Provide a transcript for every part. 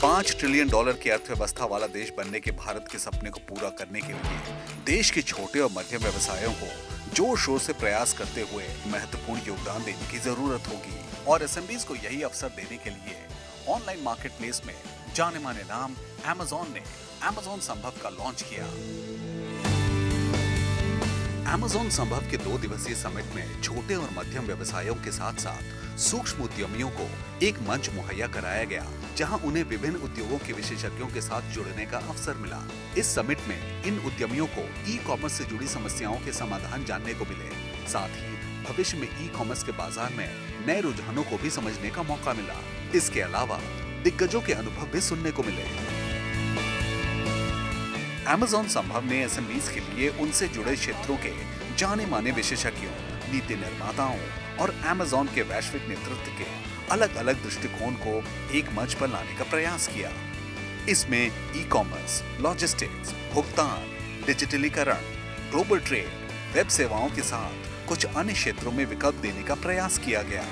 $5 trillion की अर्थव्यवस्था वाला देश बनने के भारत के सपने को पूरा करने के लिए देश के छोटे और मध्यम व्यवसायों को जोर शोर से प्रयास करते हुए महत्वपूर्ण योगदान देने की जरूरत होगी और एसएमबीज को यही अवसर देने के लिए ऑनलाइन मार्केट प्लेस में जाने माने नाम Amazon ने Amazon संभव का लॉन्च किया। Amazon संभव के 2 दिवसीय समिट में छोटे और मध्यम व्यवसायों के साथ साथ सूक्ष्म उद्यमियों को एक मंच मुहैया कराया गया, जहां उन्हें विभिन्न उद्योगों के विशेषज्ञों के साथ जुड़ने का अवसर मिला। इस समिट में इन उद्यमियों को ई-कॉमर्स से जुड़ी समस्याओं के समाधान जानने को मिले। साथ ही भविष्य में ई-कॉमर्स के बाजार में नए रुझानों को भी समझने का मौका मिला। इसके अलावा दिग्गजों के अनुभव भी सुनने को मिले। Amazon संभव ने एसएमबीज के लिए उनसे जुड़े क्षेत्रों के जाने माने विशेषज्ञों, नीति निर्माताओं और Amazon के वैश्विक नेतृत्व के अलग अलग दृष्टिकोण को एक मंच पर लाने का प्रयास किया। इसमें ई-कॉमर्स, लॉजिस्टिक्स, भुगतान, डिजिटलीकरण, ग्लोबल ट्रेड, वेब सेवाओं के साथ कुछ अन्य क्षेत्रों में विकल्प देने का प्रयास किया गया।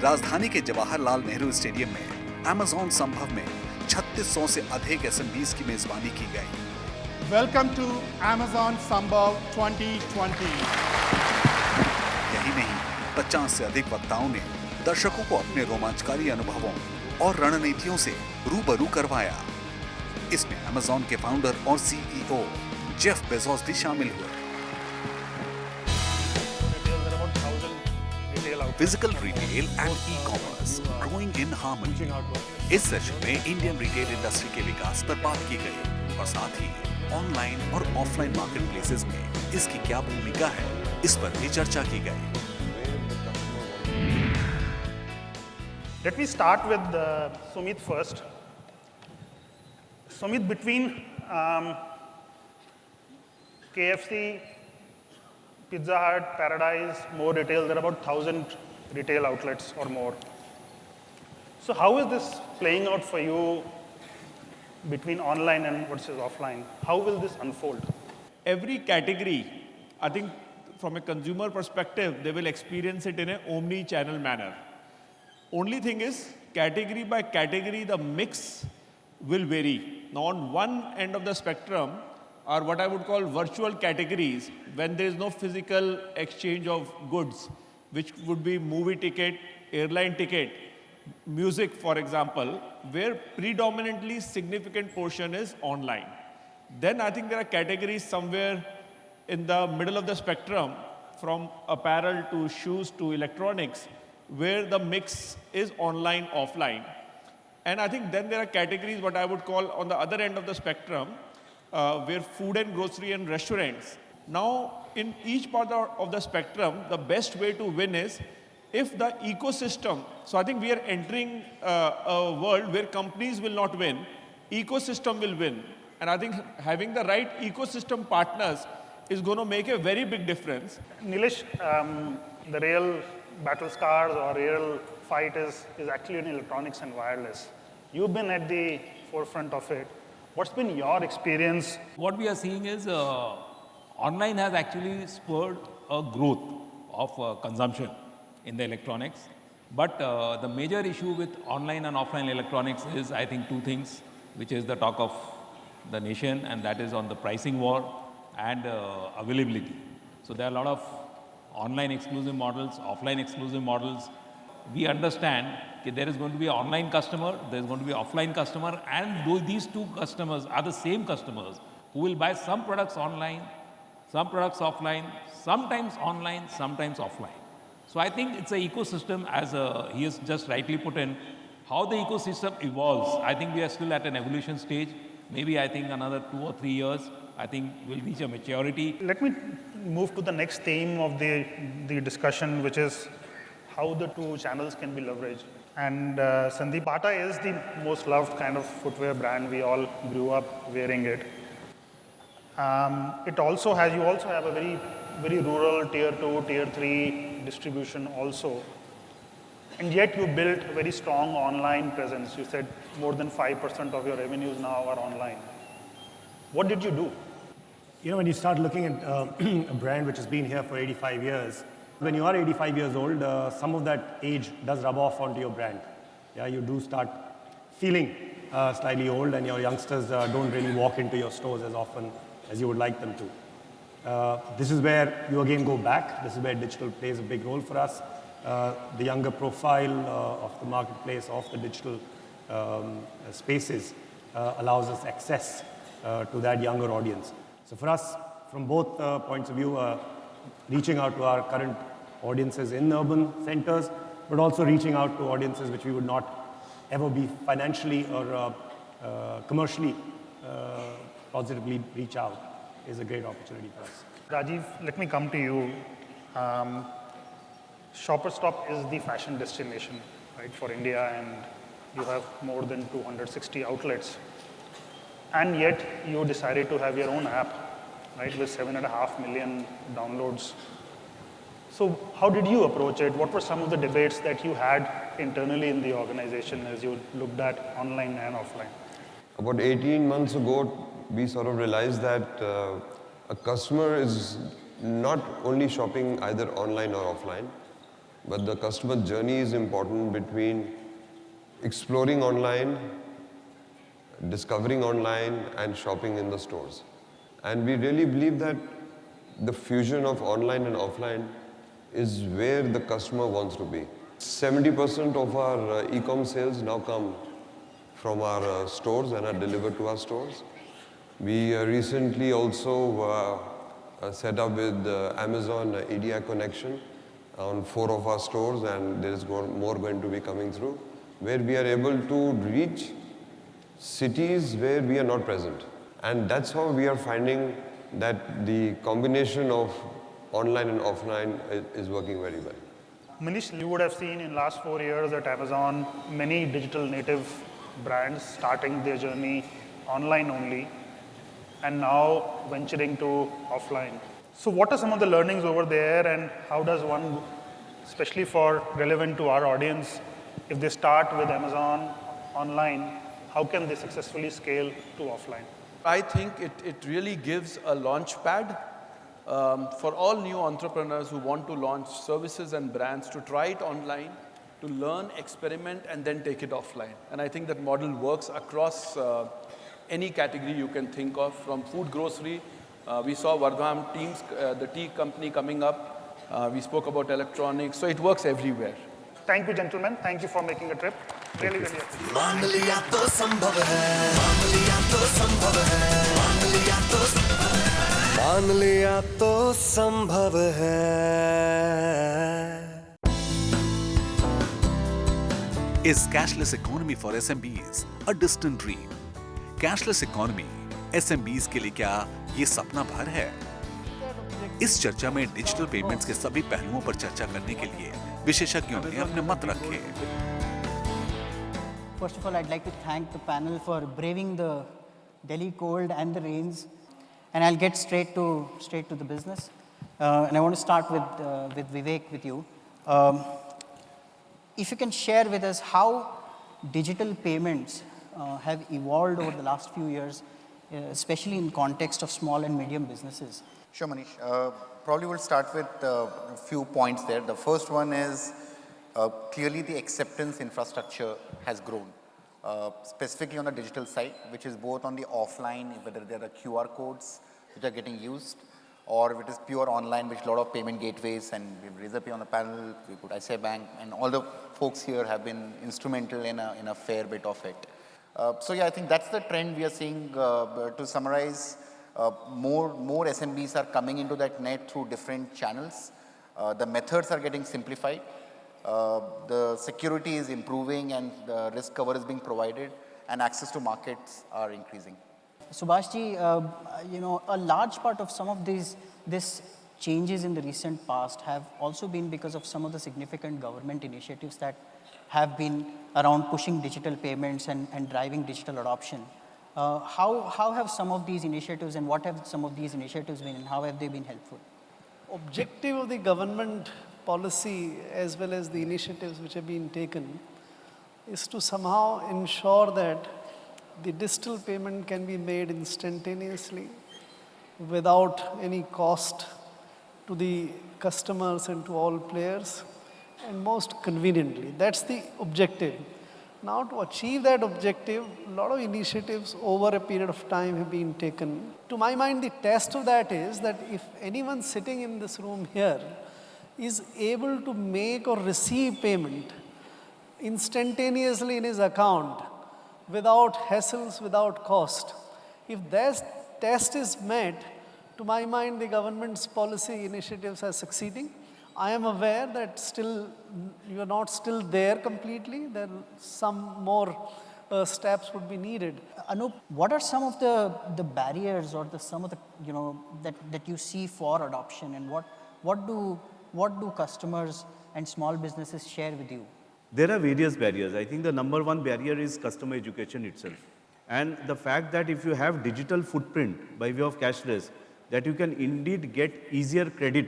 राजधानी के जवाहरलाल नेहरू स्टेडियम में Amazon संभव में 3600 से अधिक एसएमबीज की मेजबानी की गई। Welcome to Amazon Smbhav 2020. यही नहीं, 50 से अधिक वक्ताओं ने दर्शकों को अपने रोमांचकारी अनुभवों और रणनीतियों से रूबरू करवाया। इसमें Amazon के फाउंडर और सीईओ जेफ बेजोस भी शामिल हुए। Physical retail and ecommerce growing in harmony. इस सेशन में इंडियन रिटेल इंडस्ट्री के विकास पर बात की गई और साथ ही ऑनलाइन और ऑफलाइन मार्केट प्लेसेस में इसकी क्या भूमिका है, इस पर भी चर्चा की गई। Let me start with Sumit first. Sumit, between KFC, Pizza Hut, Paradise, more retail, there are about 1,000 retail outlets or more. So how is this playing out for you between online and versus offline? How will this unfold? Every category, I think from a consumer perspective, they will experience it in an omni-channel manner. Only thing is, category by category, the mix will vary. Now, on one end of the spectrum are what I would call virtual categories, when there is no physical exchange of goods, which would be movie ticket, airline ticket, music, for example, where predominantly significant portion is online. Then I think there are categories somewhere in the middle of the spectrum, from apparel to shoes to electronics, where the mix is online, offline. And I think then there are categories, what I would call on the other end of the spectrum, where food and grocery and restaurants. Now, in each part of the spectrum, the best way to win is if the ecosystem, so I think we are entering a world where companies will not win, ecosystem will win. And I think having the right ecosystem partners is going to make a very big difference. Nilesh, the real battle scars or real fight is actually in electronics and wireless. You've been at the forefront of it. What's been your experience? What we are seeing is online has actually spurred a growth of consumption in the electronics. But the major issue with online and offline electronics is, I think, two things, which is the talk of the nation, and that is on the pricing war and availability. So there are a lot of online exclusive models, offline exclusive models. We understand that there is going to be an online customer, there is going to be an offline customer, and these two customers are the same customers who will buy some products online, some products offline, sometimes online, sometimes offline. So I think it's an ecosystem, as he has just rightly put in. How the ecosystem evolves, I think we are still at an evolution stage. Maybe I think another 2 or 3 years, I think we'll reach a maturity. Let me move to the next theme of the discussion, which is how the two channels can be leveraged. And Sandeep, Bata is the most loved kind of footwear brand. We all grew up wearing it. You also have a very, very rural tier 2, tier 3 distribution also. And yet you built a very strong online presence. You said more than 5% of your revenues now are online. What did you do? You know, when you start looking at a brand which has been here for 85 years, when you are 85 years old, some of that age does rub off onto your brand. yeah, you do start feeling slightly old, and your youngsters don't really walk into your stores as often as you would like them to. This is where you again go back. This is where digital plays a big role for us. The younger profile of the marketplace, of the digital spaces allows us access to that younger audience. So for us, from both points of view, reaching out to our current audiences in urban centers, but also reaching out to audiences which we would not ever be financially or commercially positively reach out is a great opportunity for us. Rajiv, let me come to you. Shoppers Stop is the fashion destination, right, for India, and you have more than 260 outlets. And yet you decided to have your own app, right, with 7.5 million downloads. So how did you approach it? What were some of the debates that you had internally in the organization as you looked at online and offline? About 18 months ago, we sort of realized that a customer is not only shopping either online or offline, but the customer journey is important between exploring online, discovering online, and shopping in the stores. And we really believe that the fusion of online and offline is where the customer wants to be. 70% of our e-com sales now come from our stores and are delivered to our stores. We recently also set up with Amazon EDI connection on 4 of our stores, and there is more going to be coming through, where we are able to reach cities where we are not present. And that's how we are finding that the combination of online and offline is working very well. Manish, you would have seen in last 4 years at Amazon, many digital native brands starting their journey online only, and now venturing to offline. So what are some of the learnings over there, and how does one, especially for relevant to our audience, if they start with Amazon online, how can they successfully scale to offline? I think it really gives a launch pad for all new entrepreneurs who want to launch services and brands to try it online, to learn, experiment, and then take it offline. And I think that model works across any category you can think of, from food, grocery. We saw Vardham teams, the tea company coming up. We spoke about electronics. So it works everywhere. Thank you, gentlemen. Thank you for making a trip. Really, really appreciate it. मान लिया तो संभव है, मान लिया तो संभव है, मान लिया तो संभव है, मान लिया तो संभव है. Is cashless economy for SMBs a distant dream? Cashless economy SMBs के लिए क्या ये सपना भर है? इस चर्चा में डिजिटल पेमेंट्स के सभी पहलुओं पर चर्चा करने के लिए विशेषज्ञों ने अपने मत रखे. First of all, I'd like to thank the panel for braving the Delhi cold and the rains, and I'll get straight to the business. And I want to start with Vivek, with you. If you can share with us how digital payments have evolved over the last few years, especially in context of small and medium businesses. Sure, Manish. Probably we'll start with a few points there. The first one is clearly the acceptance infrastructure has grown, specifically on the digital side, which is both on the offline, whether there are QR codes which are getting used, or if it is pure online, which a lot of payment gateways, and we've Razorpay on the panel, we put ICICI Bank, and all the folks here have been instrumental in a fair bit of it. So yeah, I think that's the trend we are seeing. To summarize, more SMBs are coming into that net through different channels. The methods are getting simplified. The security is improving, and the risk cover is being provided, and access to markets are increasing. Subhashji, a large part of some of these changes in the recent past have also been because of some of the significant government initiatives that have been around pushing digital payments and driving digital adoption. How have some of these initiatives, and what have some of these initiatives been, and how have they been helpful? Objective of the government policy, as well as the initiatives which have been taken, is to somehow ensure that the digital payment can be made instantaneously without any cost to the customers and to all players, and most conveniently. That's the objective. Now, to achieve that objective, a lot of initiatives over a period of time have been taken. To my mind, the test of that is that if anyone sitting in this room here is able to make or receive payment instantaneously in his account without hassles, without cost, if that test is met, to my mind, the government's policy initiatives are succeeding. I am aware that still, you are not still there completely. There some more steps would be needed. Anup, what are some of the barriers or some of the, that you see for adoption, and what do customers and small businesses share with you? There are various barriers. I think the number one barrier is customer education itself. And the fact that if you have digital footprint by way of cashless, that you can indeed get easier credit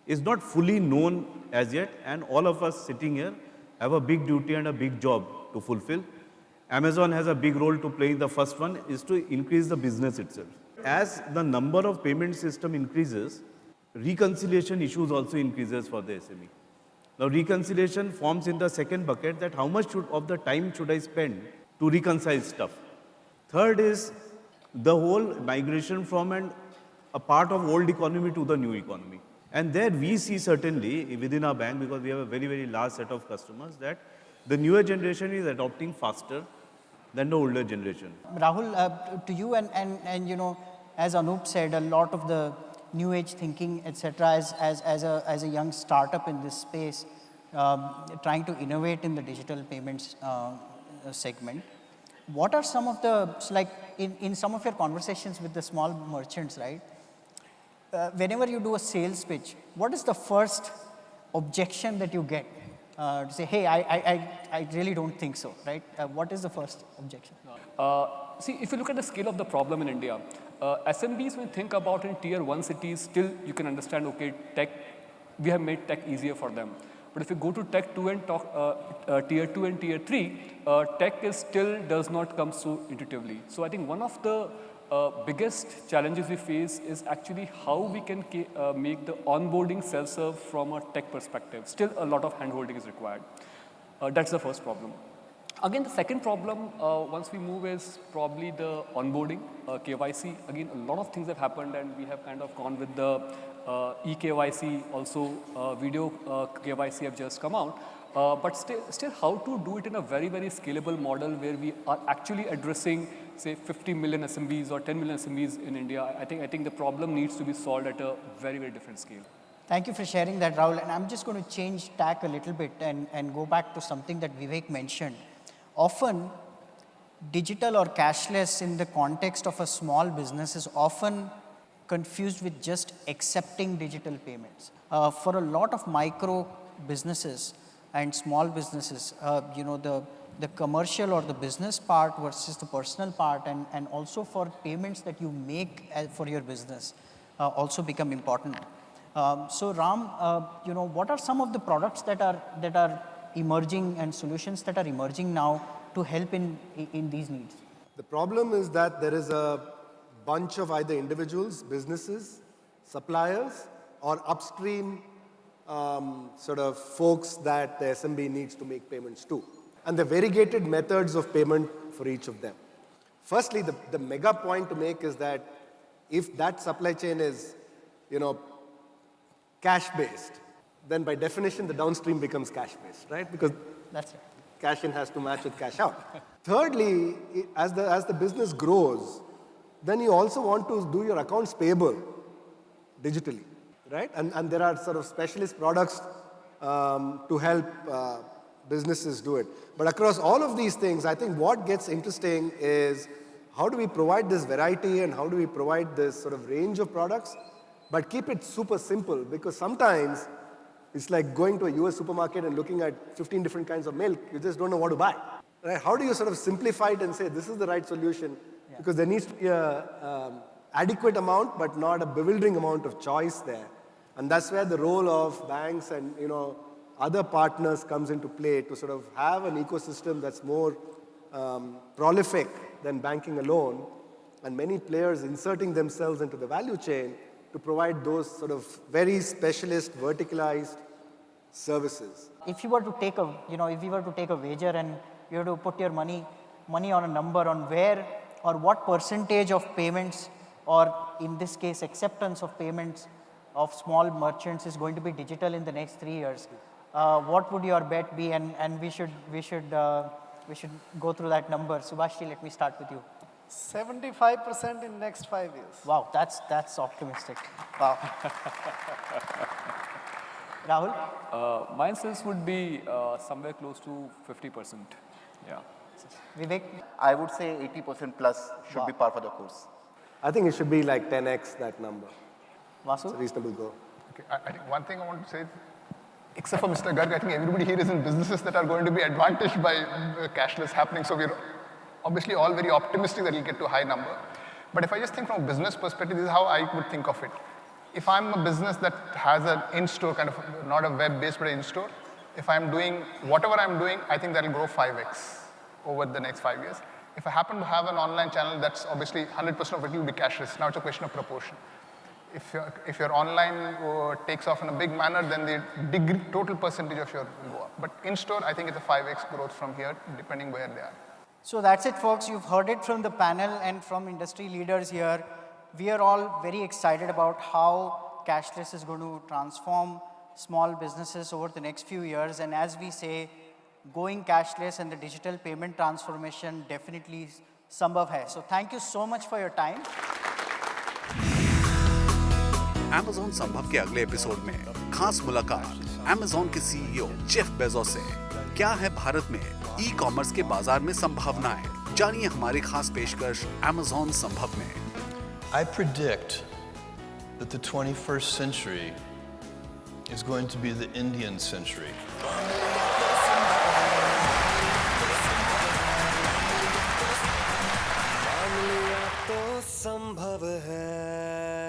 is not fully known as yet, and all of us sitting here have a big duty and a big job to fulfill. Amazon has a big role to play. The first one is to increase the business itself. As the number of payment system increases, reconciliation issues also increases for the SME. Now, reconciliation forms in the second bucket, that how much of the time should I spend to reconcile stuff. Third is the whole migration from a part of old economy to the new economy. And there we see certainly within our bank, because we have a very, very large set of customers, that the newer generation is adopting faster than the older generation. Rahul, to you and as Anup said, a lot of the new age thinking, etc., as a young startup in this space, trying to innovate in the digital payments segment. What are some of the, like in some of your conversations with the small merchants, right? Whenever you do a sales pitch, what is the first objection that you get? To say, hey, I really don't think so, right? What is the first objection? See, if you look at the scale of the problem in India, SMBs, when you think about in tier 1 cities, still you can understand, okay, tech, we have made tech easier for them. But if you go to tech 2 and tier 2 and tier 3, tech is still does not come so intuitively. So I think one of the biggest challenges we face is actually how we can make the onboarding self-serve from a tech perspective. Still a lot of hand-holding is required. That's the first problem. Again, the second problem, once we move, is probably the onboarding, KYC. Again, a lot of things have happened, and we have kind of gone with the e-KYC, also video KYC have just come out. But still how to do it in a very, very scalable model where we are actually addressing, say, 50 million SMBs or 10 million SMBs in India. I think the problem needs to be solved at a very, very different scale. Thank you for sharing that, Rahul. And I'm just going to change tack a little bit and go back to something that Vivek mentioned. Often, digital or cashless in the context of a small business is often confused with just accepting digital payments. For a lot of micro businesses and small businesses, the commercial or the business part versus the personal part, and also for payments that you make for your business also become important. So Ram, what are some of the products that are emerging and solutions that are emerging now to help in these needs? The problem is that there is a bunch of either individuals, businesses, suppliers, or upstream sort of folks that the SMB needs to make payments to. And the variegated methods of payment for each of them. Firstly, the mega point to make is that if that supply chain is, cash-based, then by definition, the downstream becomes cash-based, right? Because that's right. Cash in has to match with cash out. Thirdly, as the business grows, then you also want to do your accounts payable digitally, right? And there are sort of specialist products to help businesses do it. But across all of these things, I think what gets interesting is how do we provide this variety and how do we provide this sort of range of products, but keep it super simple, because sometimes it's like going to a US supermarket and looking at 15 different kinds of milk. You just don't know what to buy. Right? How do you sort of simplify it and say this is the right solution? Yeah. Because there needs to be an adequate amount, but not a bewildering amount of choice there. And that's where the role of banks and other partners comes into play to sort of have an ecosystem that's more prolific than banking alone, and many players inserting themselves into the value chain to provide those sort of very specialist, verticalized services. If you were to take a, if you were to take a wager You have to put your money on a number on where or what percentage of payments, or in this case, acceptance of payments of small merchants is going to be digital in the next 3 years. What would your bet be? And we should go through that number. Subhashji, let me start with you. 75% in next 5 years. Wow, that's optimistic. Wow. Rahul? My sense would be somewhere close to 50%. Yeah. Vivek? I would say 80% plus should be par for the course. I think it should be like 10x that number. Vasu? It's a reasonable goal. Okay, I think one thing I want to say, except for Mr. Garg, I think everybody here is in businesses that are going to be advantaged by cashless happening. So we're obviously all very optimistic that we'll get to a high number. But if I just think from a business perspective, this is how I would think of it. If I'm a business that has an in-store kind of, not a web-based, but an in-store, if I'm doing whatever I'm doing, I think that'll grow 5x over the next 5 years. If I happen to have an online channel, that's obviously 100% of it will be cashless. Now it's a question of proportion. If your online takes off in a big manner, then the total percentage of your will go up. But in-store, I think it's a 5x growth from here, depending where they are. So that's it, folks. You've heard it from the panel and from industry leaders here. We are all very excited about how cashless is going to transform small businesses over the next few years. And as we say, going cashless and the digital payment transformation definitely Smbhav hai. So thank you so much for your time. Amazon संभव के अगले episode में खास मुलाकात Amazon के CEO Jeff Bezos से। क्या है भारत में ई कॉमर्स के बाजार में संभावनाएं? जानिए हमारी खास पेशकश Amazon संभव में। I predict that the 21st century is going to be the Indian century. संभव है।